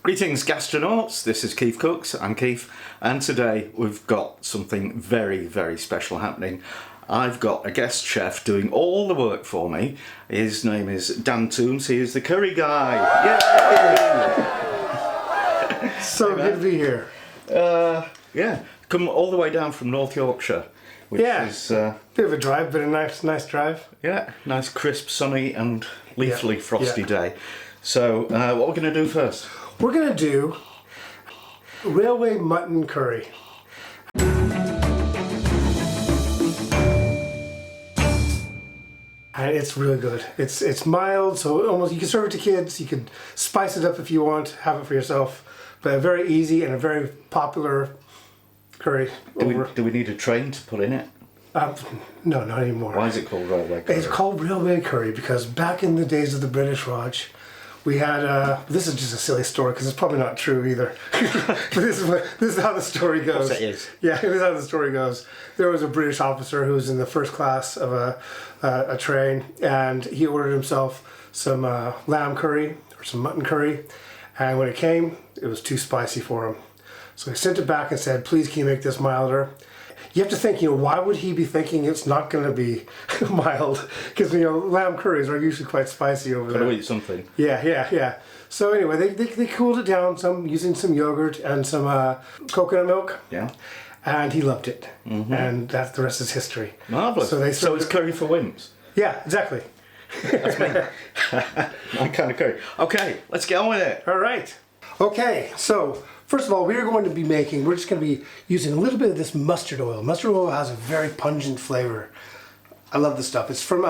Greetings gastronauts, this is KeefCooks, I'm Keef, and today we've got something very, very special happening. I've got a guest chef doing all the work for me. His name is Dan Toombs, he is the curry guy. Yay! So good to be here. Yeah, come all the way down from North Yorkshire, which is... bit of a drive, but a nice drive. Yeah, nice crisp, sunny and leafly frosty day. So, what we're going to do first? We're going to do railway mutton curry. And it's really good. It's mild, so almost you can serve it to kids. You could spice it up if you want, have it for yourself. But a very easy and a very popular curry. Do we need a train to put in it? No, not anymore. Why is it called railway curry? It's called railway curry because back in the days of the British Raj, we had, this is just a silly story because it's probably not true either. But this is how the story goes. Of course it is. Yeah, this is how the story goes. There was a British officer who was in the first class of a train, and he ordered himself some lamb curry or some mutton curry, and when it came, it was too spicy for him. So he sent it back and said, please can you make this milder? You have to think, why would he be thinking it's not going to be mild? Because, lamb curries are usually quite spicy over there. Gotta eat something. Yeah. So anyway, they cooled it down using some yogurt and some coconut milk. Yeah. And he loved it. Mm-hmm. And the rest is history. Marvellous. So it's curry for wimps? Yeah, exactly. That's me. My kind of curry. Okay, let's get on with it. All right. Okay, so... first of all, we're just going to be using a little bit of this mustard oil. Mustard oil has a very pungent flavor. I love this stuff. It's from,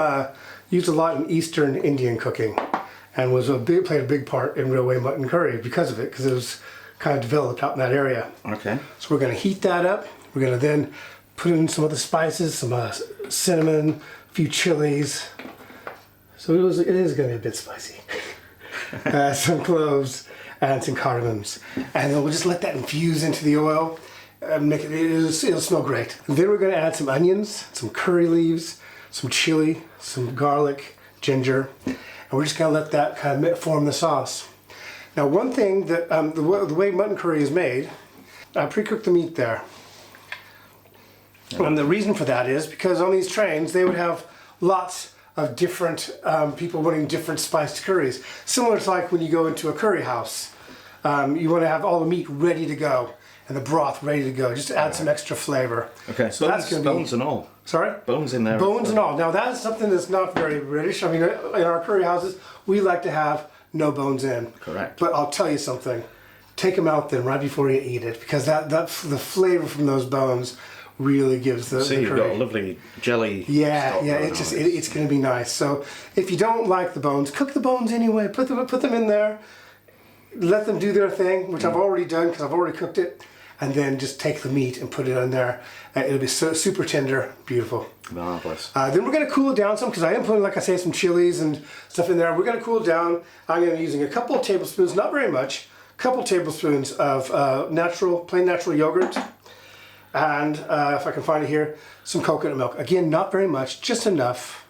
used a lot in Eastern Indian cooking and played a big part in railway mutton curry because of it, because it was kind of developed out in that area. Okay. So we're going to heat that up. We're going to then put in some other spices, some cinnamon, a few chilies. So it is going to be a bit spicy. Some cloves. And some cardamoms, and then we'll just let that infuse into the oil and it'll smell great. And then we're going to add some onions, some curry leaves, some chili, some garlic, ginger, and we're just going to let that kind of form the sauce. Now, one thing that the way mutton curry is made, I pre-cooked the meat there, and the reason for that is because on these trains they would have lots of different people wanting different spiced curries. Similar to like when you go into a curry house. You want to have all the meat ready to go and the broth ready to go, just to add some extra flavor. Okay, so that's going to be... bones and all. Sorry? Bones in there. Bones and all. Now that is something that's not very British. I mean, in our curry houses, we like to have no bones in. Correct. But I'll tell you something. Take them out then right before you eat it, because the flavor from those bones really gives the you've got a lovely jelly. Yeah, it's going to be nice. So if you don't like the bones, cook the bones anyway. Put them in there. Let them do their thing, which I've already done because I've already cooked it, and then just take the meat and put it in there. It'll be super tender, beautiful. Marvelous. Then we're going to cool it down some because I am putting, like I say, some chilies and stuff in there. We're going to cool it down. I'm going to be using a couple of tablespoons, not very much, a couple tablespoons of plain natural yogurt. And if I can find it here, some coconut milk. Again, not very much, just enough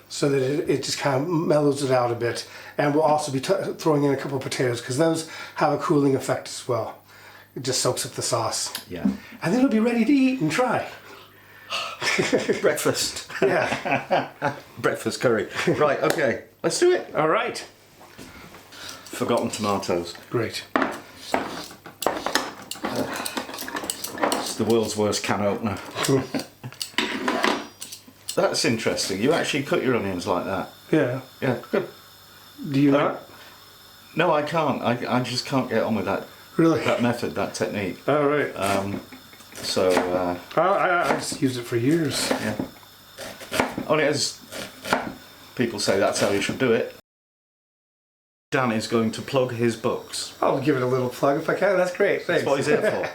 so that it just kind of mellows it out a bit. And we'll also be throwing in a couple of potatoes because those have a cooling effect as well. It just soaks up the sauce. Yeah. And then it'll be ready to eat and try. Breakfast. Yeah. Breakfast curry. Right, okay. Let's do it. All right. Forgotten tomatoes. Great. It's the world's worst can opener. That's interesting. You actually cut your onions like that. Yeah. Yeah, good. Do you not? No, I can't. I just can't get on with that. Really? That method, that technique. Oh, right. I just used it for years. Yeah. Only as people say that's how you should do it. Dan is going to plug his books. I'll give it a little plug if I can. That's great. Thanks. That's what he's here for.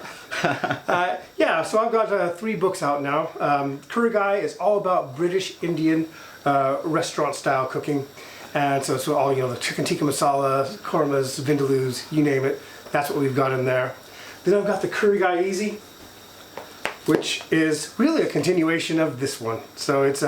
Yeah, so I've got 3 books out now. Curry Guy is all about British Indian restaurant style cooking. And so it's all, the chicken tikka masala, kormas, vindaloo, you name it. That's what we've got in there. Then I've got the Curry Guy Easy, which is really a continuation of this one. So it's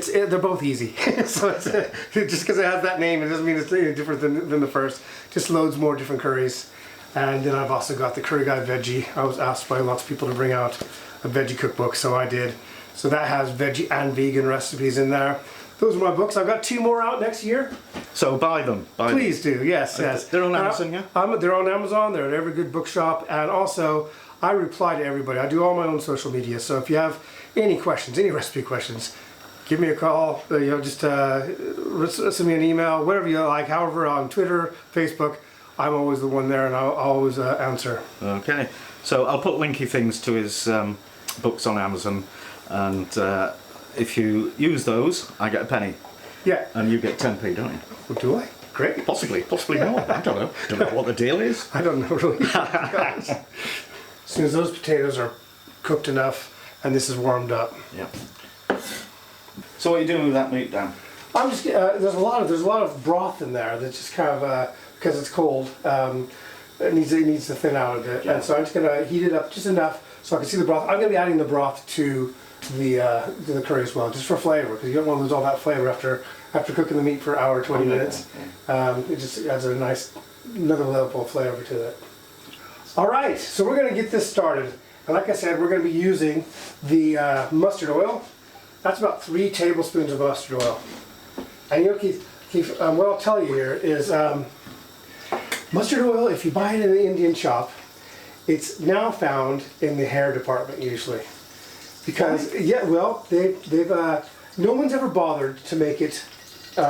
they're both easy. So it's, just because it has that name, it doesn't mean it's any different than the first. Just loads more different curries. And then I've also got the Curry Guy Veggie. I was asked by lots of people to bring out a veggie cookbook, so I did. So that has veggie and vegan recipes in there. Those are my books. I've got 2 more out next year. So buy them. Please do. Yes, yes. They're on Amazon, yeah? They're on Amazon. They're at every good bookshop. And also, I reply to everybody. I do all my own social media. So if you have any questions, any recipe questions, give me a call. Just send me an email, whatever you like. However, on Twitter, Facebook, I'm always the one there, and I'll always answer. Okay. So I'll put linky things to his books on Amazon, and if you use those, I get a penny. Yeah. And you get 10p, don't you? Well, do I? Great. Possibly more. I don't know. Don't know what the deal is. I don't know really. As soon as those potatoes are cooked enough, and this is warmed up. Yeah. So what are you doing with that meat, Dan? I'm just there's a lot of broth in there that's just kind of because it's cold. It needs to thin out a bit, and so I'm just gonna heat it up just enough so I can see the broth. I'm gonna be adding the broth to the curry as well, just for flavor, because you don't want to lose all that flavor after cooking the meat for an hour, 20 minutes. It just adds a nice another level of flavor to it. All right, so we're gonna get this started, and like I said, we're gonna be using the mustard oil. That's about 3 tablespoons of mustard oil. And you know, Keith, what I'll tell you here is mustard oil, if you buy it in an Indian shop, it's now found in the hair department usually. Because, they've no one's ever bothered to make it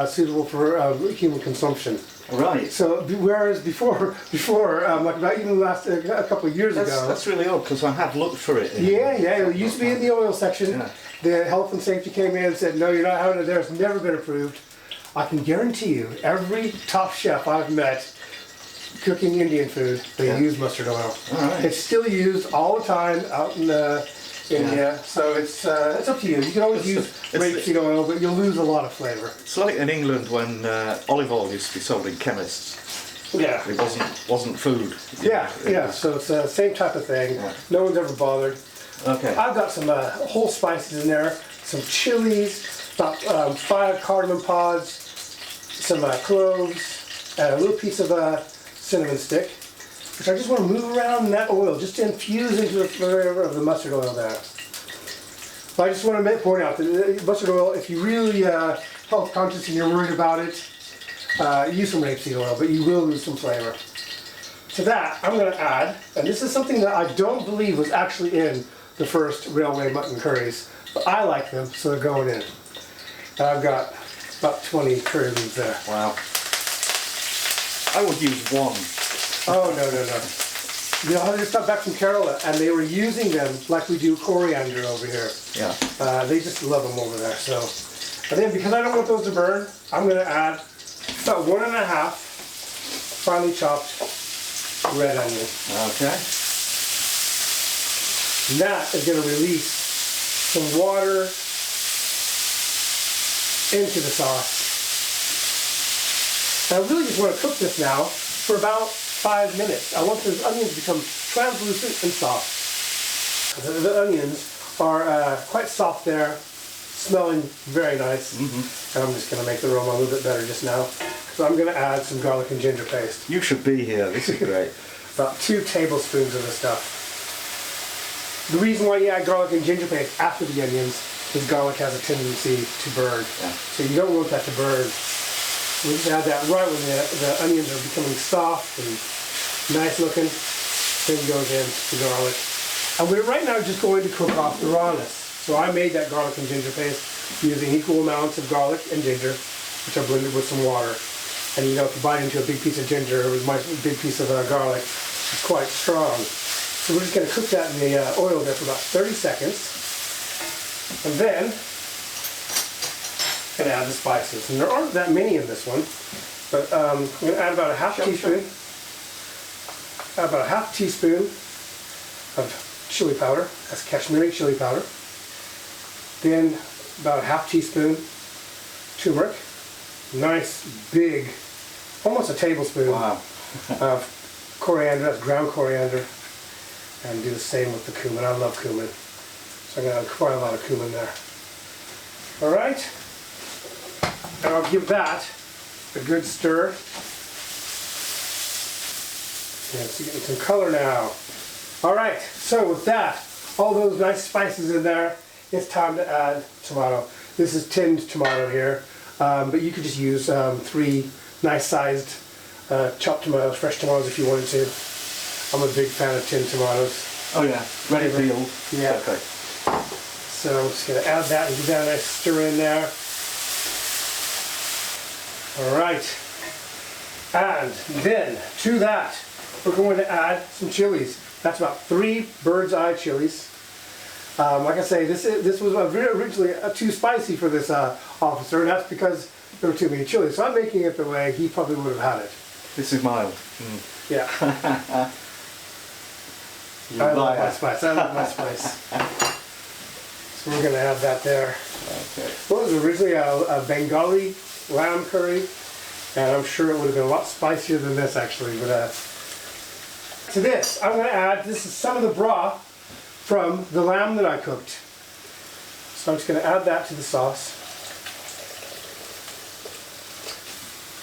suitable for human consumption. Right. So, whereas before, like about even a couple of years ago. That's really odd, because I have looked for it. It used to be in the oil section. Yeah. The health and safety came in and said, no, you're not having it there. It's never been approved. I can guarantee you, every top chef I've met cooking Indian food, they use mustard oil. Right. It's still used all the time out in India, so it's up to you. You can always use rapeseed oil, but you'll lose a lot of flavor. It's like in England when olive oil used to be sold in chemists. Yeah. It wasn't food. Yeah. So it's the same type of thing. Yeah. No one's ever bothered. Okay. I've got some whole spices in there, some chilies, about 5 cardamom pods, some cloves, and a little piece of cinnamon stick, which I just want to move around in that oil, just to infuse into the flavor of the mustard oil there. But I just want to point out that mustard oil, if you really health conscious and you're worried about it, use some rapeseed oil, but you will lose some flavor. To that, I'm going to add, and this is something that I don't believe was actually in the first railway mutton curries, but I like them, so they're going in. And I've got about 20 curry leaves there. Wow. I would use 1. Oh, no. You know, I just got back from Kerala, and they were using them like we do coriander over here. Yeah. They just love them over there. So, and then because I don't want those to burn, I'm going to add about 1.5 finely chopped red onion. Okay. And that is going to release some water into the sauce. And I really just want to cook this now for about 5 minutes. I want the onions to become translucent and soft. The onions are quite soft there, smelling very nice. And I'm just going to make the aroma a little bit better just now. So I'm going to add some garlic and ginger paste. You should be here. This is great. About 2 tablespoons of this stuff. The reason why you add garlic and ginger paste after the onions is garlic has a tendency to burn. Yeah. So you don't want that to burn. We just add that right when the onions are becoming soft and nice looking. Then goes in the garlic. And we're right now just going to cook off the rawness. So I made that garlic and ginger paste using equal amounts of garlic and ginger, which I blended with some water. And you know, if you bite into a big piece of ginger or a big piece of garlic, it's quite strong. So we're just going to cook that in the oil there for about 30 seconds. And then I'm going to add the spices. And there aren't that many in this one, but I'm going to add about a half teaspoon. About a half teaspoon of chili powder. That's Kashmiri chili powder. Then about a half teaspoon turmeric. Nice big, almost a tablespoon of coriander. That's ground coriander. And do the same with the cumin. I love cumin. So I'm going to add quite a lot of cumin there. All right, and I'll give that a good stir. Yeah, it's getting some color now. All right, so with that, all those nice spices in there, it's time to add tomato. This is tinned tomato here, but you could just use 3 nice-sized chopped tomatoes, fresh tomatoes if you wanted to. I'm a big fan of tinned tomatoes. Oh yeah, ready peeled. Yeah. Okay. So I'm just going to add that and give that a nice stir in there. All right. And then to that, we're going to add some chilies. That's about 3 bird's eye chilies. Like I say, this was originally too spicy for this officer, and that's because there were too many chilies. So I'm making it the way he probably would have had it. This is mild. Yeah. I love my spice. I love my spice. So we're going to add that there. Okay. Well, it was originally a Bengali lamb curry, and I'm sure it would have been a lot spicier than this actually. But to this, I'm going to add, this is some of the broth from the lamb that I cooked. So I'm just going to add that to the sauce.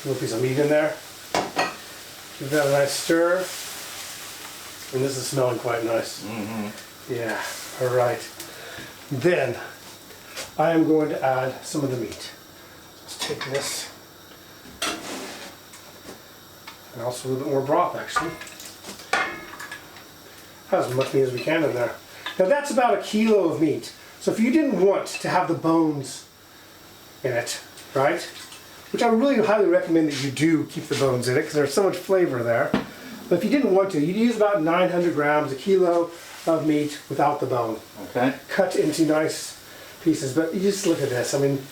A little piece of meat in there. Give that a nice stir. And this is smelling quite nice. Mm-hmm. Yeah, all right. Then I am going to add some of the meat. Let's take this. And also a little bit more broth actually. Have as much meat as we can in there. Now that's about 1 kilo of meat. So if you didn't want to have the bones in it, right? Which I really highly recommend that you do keep the bones in it because there's so much flavor there. But if you didn't want to, you'd use about 900 grams, 1 kilo of meat without the bone. Okay. Cut into nice pieces. But you just look at this. I mean,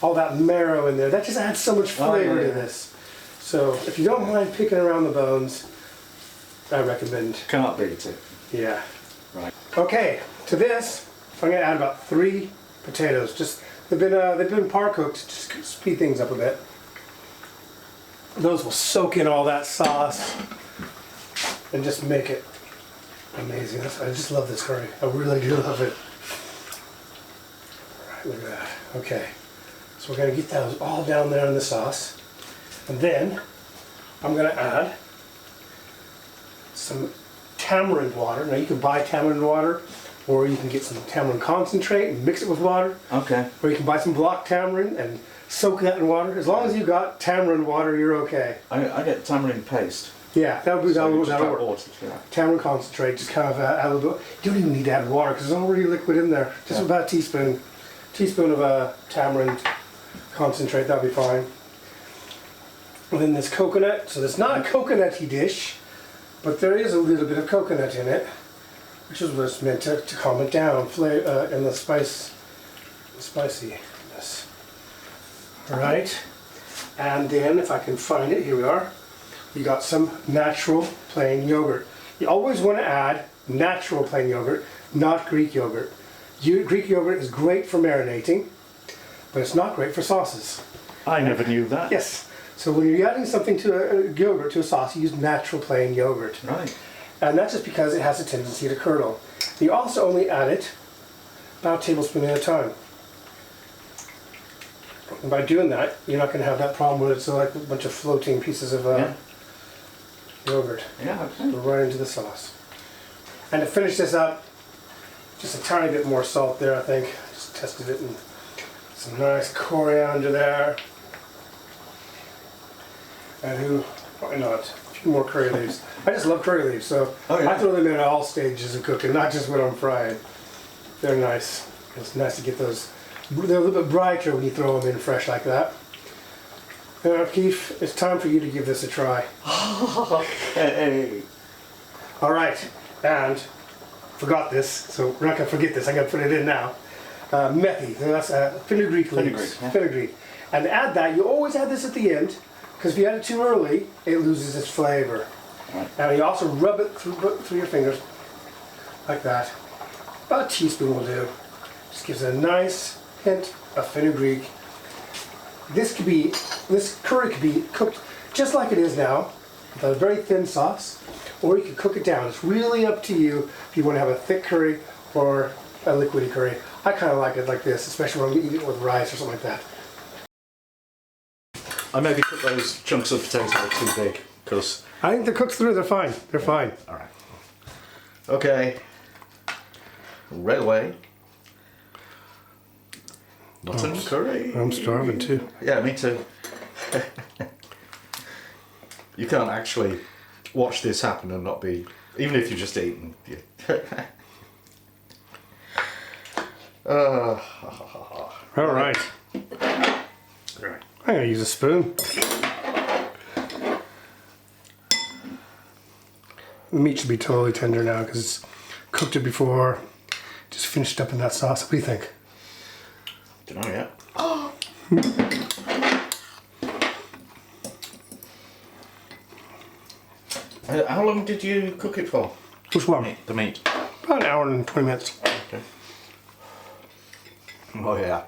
all that marrow in there, that just adds so much flavor to this. So if you don't mind picking around the bones, I recommend. Can't beat it. Yeah. Right. Okay, to this, I'm going to add about 3 potatoes. Just they've been par cooked, just to speed things up a bit. Those will soak in all that sauce and just make it amazing. I just love this curry. I really do love it. All right, look at that. Okay, so we're going to get those all down there in the sauce, and then I'm going to add some tamarind water. Now you can buy tamarind water, or you can get some tamarind concentrate and mix it with water. Okay. Or you can buy some block tamarind and soak that in water. As long as you got tamarind water, you're okay. I get tamarind paste. Yeah, that'll work. Water, yeah. Tamarind concentrate, just kind of add a little bit. You don't even need to add water because there's already liquid in there. Just about a teaspoon of tamarind concentrate, that'll be fine. And then this coconut. So it's not a coconutty dish, but there is a little bit of coconut in it, which is what's meant to calm it down in the spiciness. All right, and then if I can find it, here we are. You got some natural plain yogurt. You always want to add natural plain yogurt, not Greek yogurt. Greek yogurt is great for marinating, but it's not great for sauces. I never knew that. Yes. So when you're adding something to a yogurt, to a sauce, you use natural plain yogurt. Right. And that's just because it has a tendency to curdle. You also only add it about a tablespoon at a time. And by doing that, you're not going to have that problem where it's like a bunch of floating pieces of yogurt. Yeah, okay. Go right into the sauce. And to finish this up, just a tiny bit more salt there, I think. Just tested it, and some nice coriander there. And why not? A few more curry leaves. I just love curry leaves, so I throw them in at all stages of cooking, not just when I'm frying. They're nice. It's nice to get those. They're a little bit brighter when you throw them in fresh like that. Now, Keef, it's time for you to give this a try. Okay. All right, and forgot this, so we're not going to forget this. I'm going to put it in now. Methi, that's fenugreek leaves. Fenugreek. And to add that, you always add this at the end, because if you add it too early, it loses its flavor. Right. And you also rub it through your fingers, like that. About a teaspoon will do. Just gives it a nice hint of fenugreek. This curry could be cooked just like it is now, with a very thin sauce, or you can cook it down. It's really up to you if you want to have a thick curry or a liquidy curry. I kind of like it like this, especially when we eat it with rice or something like that. I maybe cut those chunks of potato too big, because... I think they're cooked through. They're fine. They're fine. All right. Okay. Right away. Mutton curry. I'm starving too. Yeah, me too. You can't actually watch this happen and not be, even if you're just eating. All right. Right. I'm gonna use a spoon. The meat should be totally tender now because it's cooked it before. Just finished up in that sauce. What do you think? Don't know yet. How long did you cook it for? Which one? The meat. About an hour and 20 minutes. Okay. Oh yeah.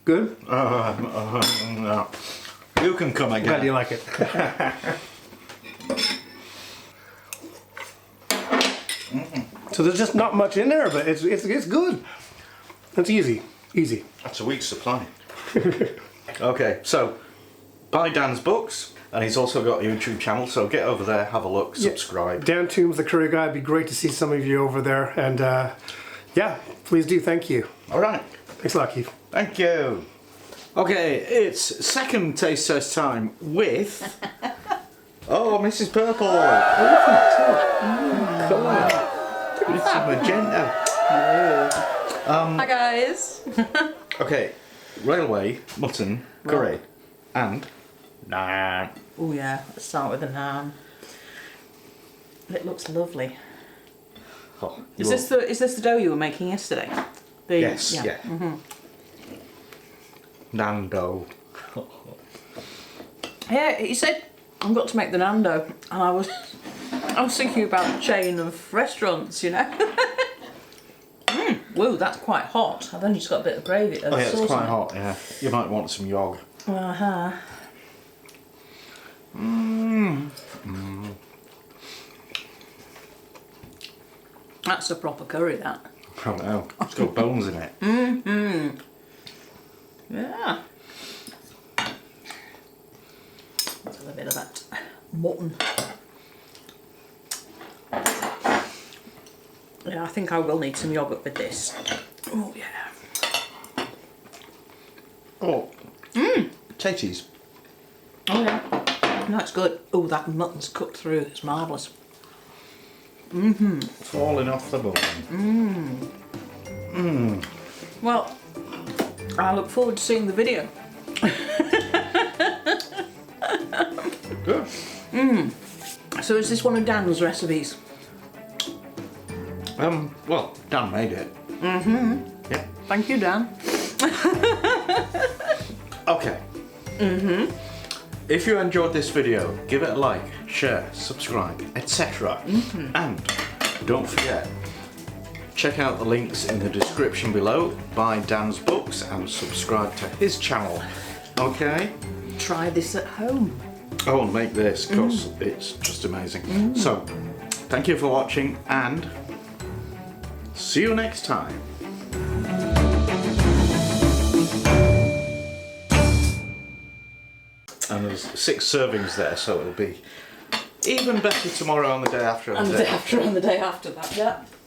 Good? No. You can come again. How do you like it? So there's just not much in there, but it's good. It's easy. Easy. That's a week's supply. Okay, so buy Dan's books, and he's also got a YouTube channel, so get over there, have a look, subscribe. Dan Toombs, the curry guy. It'd be great to see some of you over there. And yeah, please do. Thank you. All right. Thanks a lot, Keith. Thank you. Okay, it's second taste test time with... Oh, Mrs. Purple. Colour. It's a magenta. Hi guys. Okay, railway, mutton, curry, and naan. Oh yeah, let's start with the naan. It looks lovely. Oh, Is this the dough you were making yesterday? Yes, yeah. Naan dough. Yeah, he said I've got to make the naan dough, and I was thinking about the chain of restaurants, you know. Whoa, that's quite hot. I've only just got a bit of gravy. Oh yeah, it's quite hot. Yeah, you might want some yog. That's a proper curry, that. I don't know. It's got bones in it. Yeah. Let's have a bit of that mutton. Yeah, I think I will need some yoghurt with this. Oh yeah. Oh. Potatoes. Oh yeah. No, it's good. Oh, that mutton's cooked through. It's marvellous. Falling off the bone. Well, I look forward to seeing the video. Good. So is this one of Dan's recipes? Well, Dan made it. Yeah. Thank you, Dan. Okay. If you enjoyed this video, give it a like, share, subscribe, etc. And don't forget, check out the links in the description below, buy Dan's books and subscribe to his channel. Okay? Try this at home. Oh, and make this, because it's just amazing. So, thank you for watching, and see you next time. And there's 6 servings there, so it'll be even better tomorrow and the day after. And the day after and the day after that, yeah.